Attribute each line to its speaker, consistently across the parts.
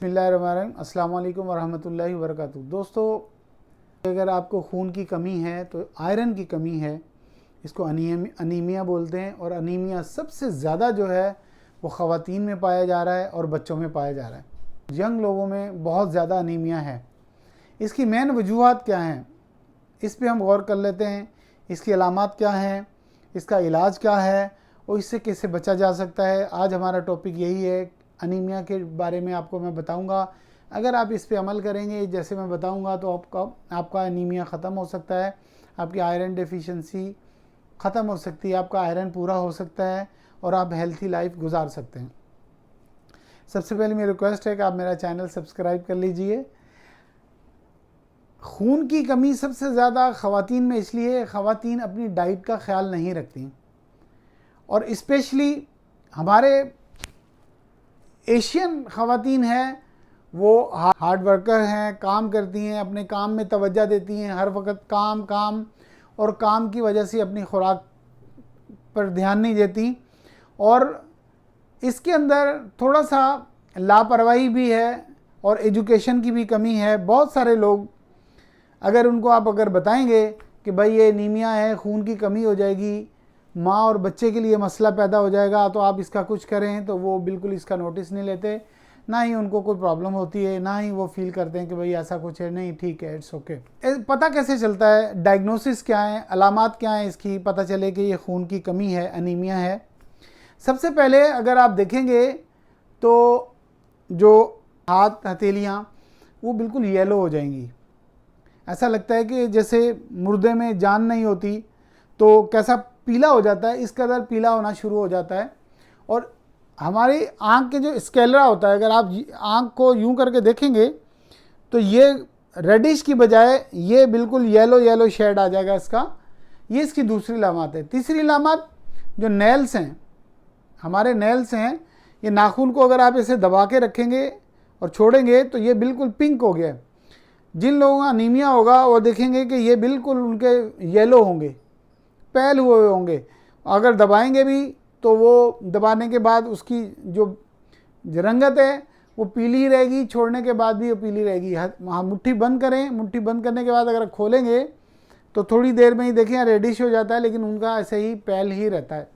Speaker 1: बिस्मिल्लाहिर्रहमानिर्रहीम। अस्सलाम वालेकुम वरहमतुल्लाहि वबरकातुहू। दोस्तों, अगर आपको खून की कमी है तो आयरन की कमी है, इसको अनीमिया बोलते हैं। और अनीमिया सबसे ज़्यादा जो है वो ख़वातीन में पाया जा रहा है और बच्चों में पाया जा रहा है। यंग लोगों में बहुत ज़्यादा अनीमिया है। इसकी मेन वजूहात क्या हैं, इस पे हम गौर कर लेते हैं। इसकी अलामात क्या हैं, इसका इलाज क्या है और इससे कैसे बचा जा सकता है। आज हमारा टॉपिक यही है, अनीमिया के बारे में आपको मैं बताऊंगा। अगर आप इस पे अमल करेंगे जैसे मैं बताऊंगा तो आपका अनीमिया ख़त्म हो सकता है, आपकी आयरन डेफिशिएंसी ख़त्म हो सकती है, आपका आयरन पूरा हो सकता है और आप हेल्थी लाइफ गुजार सकते हैं। सबसे पहले मेरी रिक्वेस्ट है कि आप मेरा चैनल सब्सक्राइब कर लीजिए। खून की कमी सबसे ज़्यादा ख़वातीन में इसलिए, ख़वातीन अपनी डाइट का ख्याल नहीं रखती और स्पेशली हमारे एशियन ख़वातीन हैं, वो हार्ड वर्कर हैं, काम करती हैं, अपने काम में तवज्जो देती हैं, हर वक्त काम काम और काम की वजह से अपनी खुराक पर ध्यान नहीं देती। और इसके अंदर थोड़ा सा लापरवाही भी है और एजुकेशन की भी कमी है। बहुत सारे लोग अगर उनको आप बताएंगे कि भाई ये एनीमिया है, खून की कमी हो जाएगी, माँ और बच्चे के लिए मसला पैदा हो जाएगा, तो आप इसका कुछ करें, तो वो बिल्कुल इसका नोटिस नहीं लेते। ना ही उनको कोई प्रॉब्लम होती है, ना ही वो फील करते हैं कि भाई ऐसा कुछ है, नहीं ठीक है, इट्स ओके। पता कैसे चलता है, डायग्नोसिस क्या है, अलामात क्या है इसकी, पता चले कि ये खून की कमी है, अनीमिया है। सबसे पहले अगर आप देखेंगे तो जो हाथ हथेलियाँ वो बिल्कुल येलो हो जाएंगी। ऐसा लगता है कि जैसे मुर्दे में जान नहीं होती, तो कैसा पीला हो जाता है, इस कदर पीला होना शुरू हो जाता है। और हमारी आँख के जो स्केलरा होता है, अगर आप आँख को यूं करके देखेंगे तो ये रेडिश की बजाय ये बिल्कुल येलो येलो शेड आ जाएगा इसका। ये इसकी दूसरी लामात है। तीसरी लामात जो नेल्स हैं, हमारे नेल्स हैं, ये नाखून को अगर आप इसे दबा के रखेंगे और छोड़ेंगे तो ये बिल्कुल पिंक हो गया। जिन लोगों का अनीमिया होगा वो देखेंगे कि ये बिल्कुल उनके येलो होंगे, पैल हुए होंगे। अगर दबाएंगे भी तो वो दबाने के बाद उसकी जो रंगत है वो पीली ही रहेगी, छोड़ने के बाद भी वो पीली रहेगी। हाँ, मुट्ठी बंद करें, मुट्ठी बंद करने के बाद अगर खोलेंगे तो थोड़ी देर में ही देखें रेडिश हो जाता है, लेकिन उनका ऐसे ही पैल ही रहता है।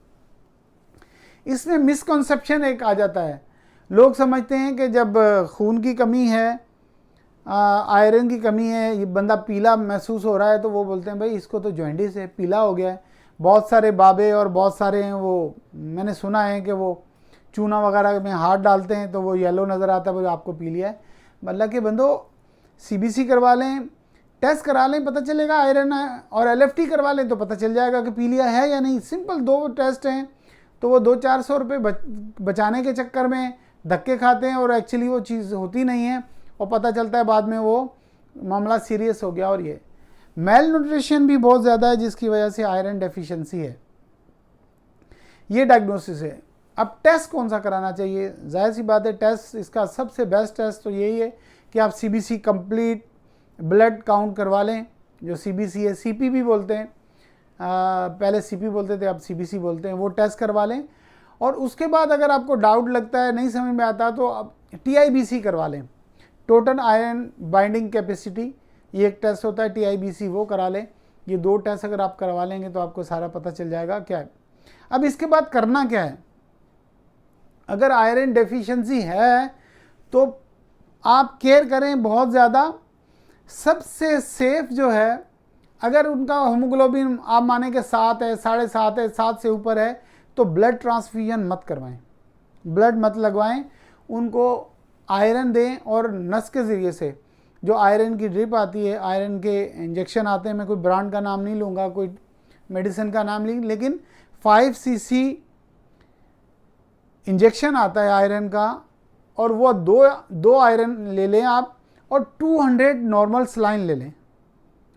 Speaker 1: इसमें मिसकॉन्सेप्शन एक आ जाता है। लोग समझते हैं कि जब खून की कमी है, आयरन की कमी है, ये बंदा पीला महसूस हो रहा है, तो वो बोलते हैं भाई इसको तो जॉइंडिस है, पीला हो गया है। बहुत सारे बाबे और बहुत सारे हैं, वो मैंने सुना है कि वो चूना वगैरह में हाथ डालते हैं तो वो येलो नज़र आता है, वो आपको पी लिया है। मतलब कि बंदो सीबीसी करवा लें, टेस्ट करा लें, पता चलेगा आयरन है। और एलएफटी करवा लें तो पता चल जाएगा कि पी लिया है या नहीं। सिंपल 2 टेस्ट हैं, तो वो 200-400 रुपये बचाने के चक्कर में धक्के खाते हैं और एक्चुअली वो चीज़ होती नहीं है और पता चलता है बाद में वो मामला सीरियस हो गया। और ये मेल न्यूट्रिशन भी बहुत ज़्यादा है जिसकी वजह से आयरन डेफिशिएंसी है। ये डायग्नोसिस है। अब टेस्ट कौन सा कराना चाहिए, जाहिर सी बात है टेस्ट, इसका सबसे बेस्ट टेस्ट तो यही है कि आप सीबीसी कंप्लीट ब्लड काउंट करवा लें। जो सीबीसी है, सीपी भी बोलते हैं, पहले सीपी बोलते थे, अब सीबीसी बोलते हैं, वो टेस्ट करवा लें। और उसके बाद अगर आपको डाउट लगता है, नहीं समझ में आता, तो आप टीआईबीसी करवा लें, टोटल आयरन बाइंडिंग कैपेसिटी, ये एक टेस्ट होता है, टीआईबीसी, वो करा लें। ये 2 टेस्ट अगर आप करवा लेंगे तो आपको सारा पता चल जाएगा क्या है। अब इसके बाद करना क्या है, अगर आयरन डेफिशिएंसी है तो आप केयर करें बहुत ज़्यादा। सबसे सेफ जो है, अगर उनका हीमोग्लोबिन आप माने कि 7 है, 7.5 है, 7 से ऊपर है, तो ब्लड ट्रांसफ्यूजन मत करवाएं, ब्लड मत लगवाएं, उनको आयरन दें। और नस के ज़रिए से जो आयरन की ड्रिप आती है, आयरन के इंजेक्शन आते हैं, मैं कोई ब्रांड का नाम नहीं लूँगा, कोई मेडिसिन का नाम नहीं, लेकिन 5 cc इंजेक्शन आता है आयरन का, और वो दो आयरन ले लें आप, और 200 नॉर्मल सलाइन ले लें।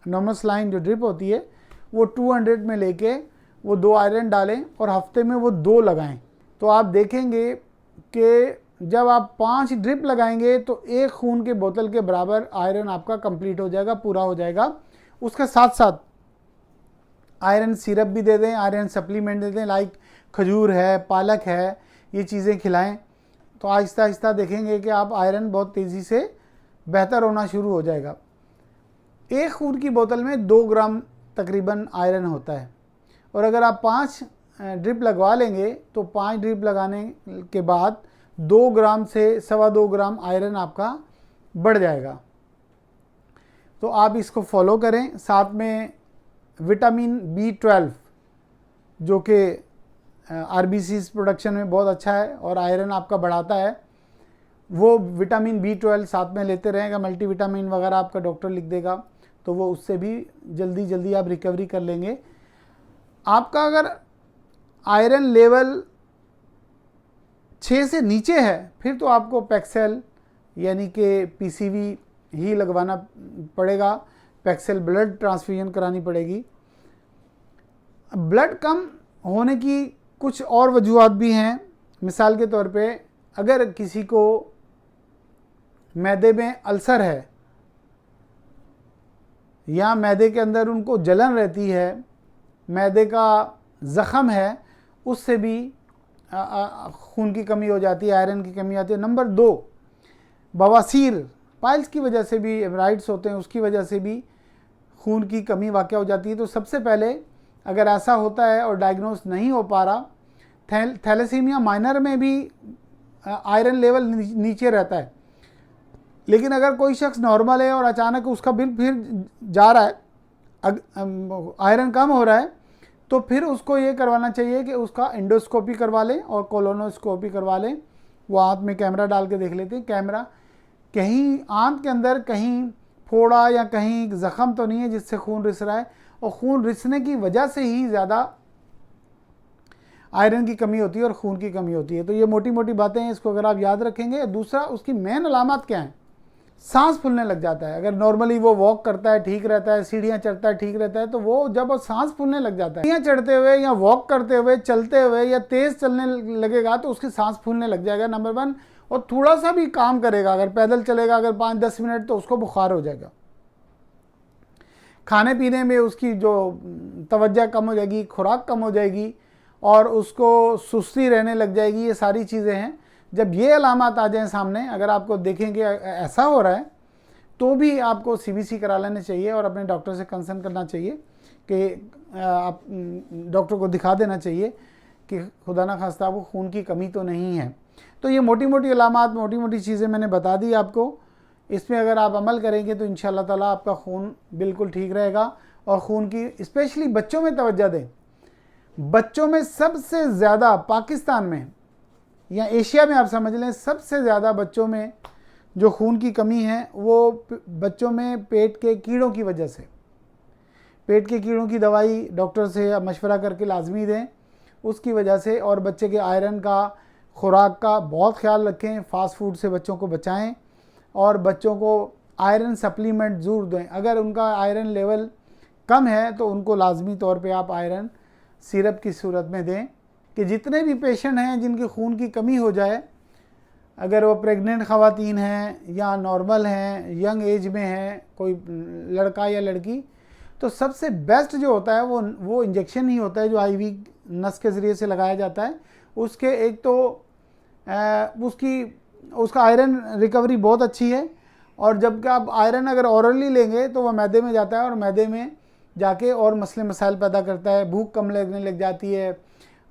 Speaker 1: नॉर्मल सलाइन जो ड्रिप होती है वो 200 में लेके वो 2 आयरन डालें और हफ्ते में वो 2 लगाएं। तो आप देखेंगे कि जब आप 5 ड्रिप लगाएंगे तो 1 खून के बोतल के बराबर आयरन आपका कंप्लीट हो जाएगा, पूरा हो जाएगा। उसके साथ साथ आयरन सिरप भी दे दें, आयरन सप्लीमेंट दे दें, लाइक खजूर है, पालक है, ये चीज़ें खिलाएं। तो आहिस्ता आहिस्ता देखेंगे कि आप आयरन बहुत तेज़ी से बेहतर होना शुरू हो जाएगा। एक खून की बोतल में 2 ग्राम तकरीबन आयरन होता है, और अगर आप 5 ड्रिप लगवा लेंगे तो 5 ड्रिप लगाने के बाद 2 ग्राम से 2.25 ग्राम आयरन आपका बढ़ जाएगा। तो आप इसको फॉलो करें। साथ में विटामिन B12 जो कि RBCs प्रोडक्शन में बहुत अच्छा है और आयरन आपका बढ़ाता है, वो विटामिन B12 साथ में लेते रहेगा। मल्टीविटामिन वगैरह आपका डॉक्टर लिख देगा, तो वो उससे भी जल्दी आप रिकवरी कर लेंगे। आपका अगर आयरन लेवल 6 से नीचे है, फिर तो आपको पैक्सेल यानी कि PCV ही लगवाना पड़ेगा। पैक्सेल ब्लड ट्रांसफ्यूजन करानी पड़ेगी। ब्लड कम होने की कुछ और वजूहात भी हैं। मिसाल के तौर पे अगर किसी को मैदे में अल्सर है या मैदे के अंदर उनको जलन रहती है, मैदे का ज़ख़म है, उससे भी खून की कमी हो जाती है, आयरन की कमी आती है। नंबर 2, बवासीर, पाइल्स की वजह से भी, हेमराइड्स होते हैं, उसकी वजह से भी खून की कमी वाक़या हो जाती है। तो सबसे पहले अगर ऐसा होता है और डायग्नोस नहीं हो पा रहा, थैलेसीमिया माइनर में भी आयरन लेवल नीचे रहता है, लेकिन अगर कोई शख्स नॉर्मल है और अचानक उसका बिल फिर जा रहा है, आयरन कम हो रहा है, तो फिर उसको ये करवाना चाहिए कि उसका एंडोस्कोपी करवा लें और कोलोनोस्कोपी करवा लें। वो आँख में कैमरा डाल के देख लेते हैं, कैमरा कहीं आँख के अंदर कहीं फोड़ा या कहीं ज़ख़म तो नहीं है जिससे खून रिस रहा है, और खून रिसने की वजह से ही ज़्यादा आयरन की कमी होती है और खून की कमी होती है। तो ये मोटी मोटी बातें हैं, इसको अगर आप याद रखेंगे। दूसरा, उसकी मेन अलामत क्या है? सांस फूलने लग जाता है। अगर नॉर्मली वो वॉक करता है, ठीक रहता है, सीढ़ियाँ चढ़ता है, ठीक रहता है, तो वो जब वो सांस फूलने लग जाता है, सीढ़ियाँ चढ़ते हुए या वॉक करते हुए, चलते हुए या तेज़ चलने लगेगा तो उसकी सांस फूलने लग जाएगा, नंबर 1। और थोड़ा सा भी काम करेगा, अगर पैदल चलेगा अगर 5-10 मिनट, तो उसको बुखार हो जाएगा। खाने पीने में उसकी जो तवज्जो कम हो जाएगी, खुराक कम हो जाएगी और उसको सुस्ती रहने लग जाएगी। ये सारी चीज़ें हैं। जब ये अलामत आ जाएं सामने, अगर आपको देखेंगे ऐसा हो रहा है, तो भी आपको CBC करा लेने चाहिए और अपने डॉक्टर से कंसल्ट करना चाहिए कि आप डॉक्टर को दिखा देना चाहिए कि खुदा ना खास्ता आपको खून की कमी तो नहीं है। तो ये मोटी मोटी अलामत, मोटी मोटी चीज़ें मैंने बता दी आपको। इसमें अगर आप अमल करेंगे तो इंशाअल्लाह ताला आपका खून बिल्कुल ठीक रहेगा। और खून की स्पेशली बच्चों में तवज्जो दें। बच्चों में सबसे ज़्यादा, पाकिस्तान में या एशिया में आप समझ लें, सबसे ज़्यादा बच्चों में जो खून की कमी है वो बच्चों में पेट के कीड़ों की वजह से। पेट के कीड़ों की दवाई डॉक्टर से मशवरा करके लाजमी दें उसकी वजह से। और बच्चे के आयरन का, खुराक का बहुत ख्याल रखें। फास्ट फूड से बच्चों को बचाएं और बच्चों को आयरन सप्लीमेंट ज़रूर दें। अगर उनका आयरन लेवल कम है तो उनको लाजमी तौर पे आप आयरन सिरप की सूरत में दें। कि जितने भी पेशेंट हैं जिनकी खून की कमी हो जाए, अगर वो प्रेग्नेंट ख़वातीन हैं या नॉर्मल हैं, यंग एज में हैं, कोई लड़का या लड़की, तो सबसे बेस्ट जो होता है वो इंजेक्शन ही होता है जो IV नस के ज़रिए से लगाया जाता है। उसके एक तो उसका आयरन रिकवरी बहुत अच्छी है, और जब आप आयरन अगर ऑरली लेंगे तो वह मैदे में जाता है और मैदे में जाके और मसले मसाइल पैदा करता है। भूख कम लगने लग जाती है,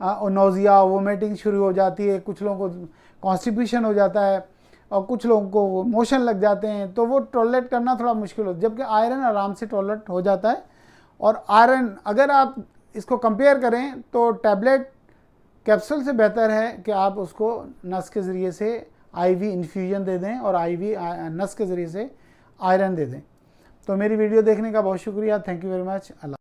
Speaker 1: नोज़िया, वोमिटिंग शुरू हो जाती है, कुछ लोगों को कॉन्स्टिपेशन हो जाता है और कुछ लोगों को मोशन लग जाते हैं, तो वो टॉलरेट करना थोड़ा मुश्किल होता है। जबकि आयरन आराम से टॉलरेट हो जाता है। और आयरन अगर आप इसको कंपेयर करें तो टैबलेट कैप्सूल से बेहतर है कि आप उसको नस के ज़रिए से IV इन्फ्यूजन दे दें और IV नस के ज़रिए से आयरन दे दें। तो मेरी वीडियो देखने का बहुत शुक्रिया। Thank you very much. Allah.